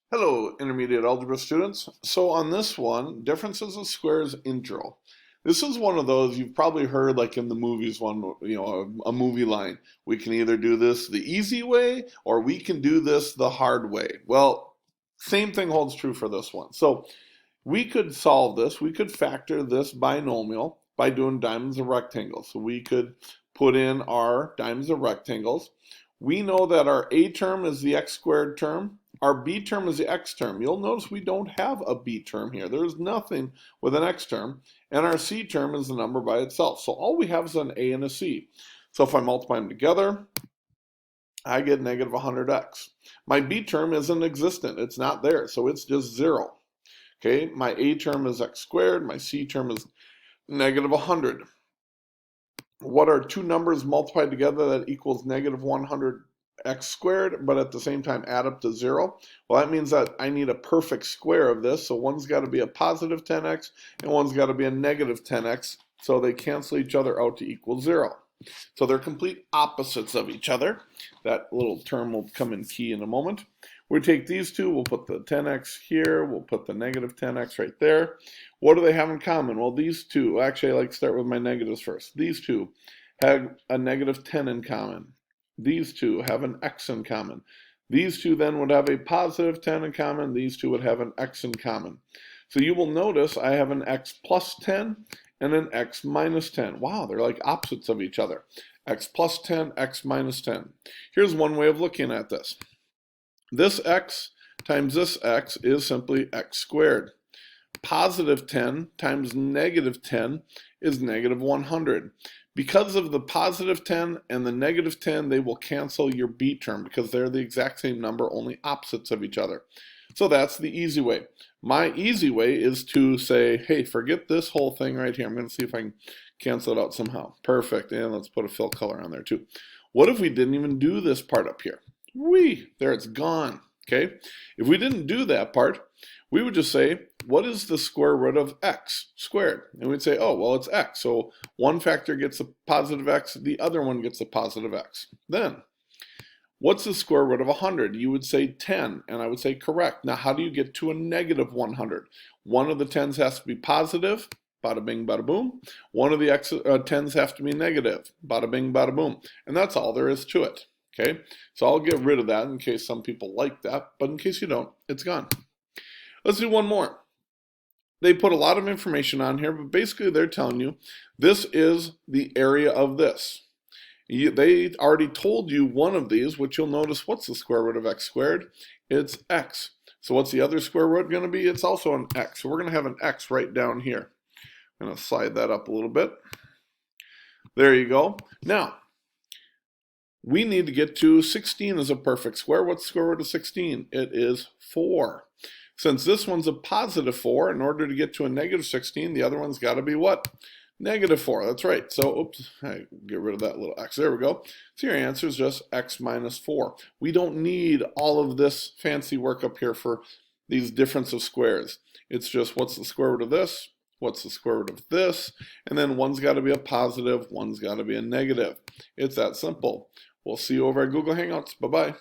Hello, intermediate algebra students. So on this one, differences of squares intro. This is one of those you've probably heard like in the movies one, a movie line. We can either do this the easy way or we can do this the hard way. Well, same thing holds true for this one. So we could solve this. We could factor this binomial by doing diamonds and rectangles. So we could put in our diamonds of rectangles. We know that our a term is the x squared term. Our b term is the x term. You'll notice we don't have a b term here. There's nothing with an x term. And our c term is the number by itself. So all we have is an a and a c. So if I multiply them together, I get negative 100x. My b term isn't existent. It's not there. So it's just 0. Okay, my a term is x squared, my c term is negative 100. What are two numbers multiplied together that equals negative 100x squared, but at the same time add up to 0? Well, that means that I need a perfect square of this, so one's got to be a positive 10x and one's got to be a negative 10x, so they cancel each other out to equal 0. So they're complete opposites of each other. That little term will come in key in a moment. We take these two, we'll put the 10x here, we'll put the negative 10x right there. What do they have in common? Well, these two, actually I like to start with my negatives first. These two have a negative 10 in common. These two have an x in common. These two then would have a positive 10 in common. These two would have an x in common. So you will notice I have an x plus 10 and an x minus 10. Wow, they're like opposites of each other. X plus 10, x minus 10. Here's one way of looking at this. This x times this x is simply x squared. Positive 10 times negative 10 is negative 100. Because of the positive 10 and the negative 10, they will cancel your b term because they're the exact same number, only opposites of each other. So that's the easy way. My easy way is to say, hey, forget this whole thing right here. I'm going to see if I can cancel it out somehow. Perfect. And let's put a fill color on there too. What if we didn't even do this part up here? There it's gone. Okay. If we didn't do that part, we would just say, what is the square root of x squared? And we'd say, oh, well, it's x. So one factor gets a positive x, the other one gets a positive x. Then, what's the square root of 100? You would say 10, and I would say correct. Now, how do you get to a negative 100? One of the 10s has to be positive, bada bing, bada boom. One of the 10s have to be negative, bada bing, bada boom. And that's all there is to it. Okay, so I'll get rid of that in case some people like that, but in case you don't, it's gone. Let's do one more. They put a lot of information on here, but basically they're telling you this is the area of this. They already told you one of these, which you'll notice, what's the square root of x squared? It's x. So what's the other square root going to be? It's also an x. So we're going to have an x right down here. I'm going to slide that up a little bit. There you go. Now, we need to get to 16 as a perfect square. What's the square root of 16? It is 4. Since this one's a positive 4, in order to get to a negative 16, the other one's got to be what? Negative 4. That's right. So, oops, I get rid of that little x. There we go. So your answer is just x minus 4. We don't need all of this fancy work up here for these difference of squares. It's just what's the square root of this? What's the square root of this? And then one's got to be a positive, one's got to be a negative. It's that simple. We'll see you over at Google Hangouts. Bye-bye.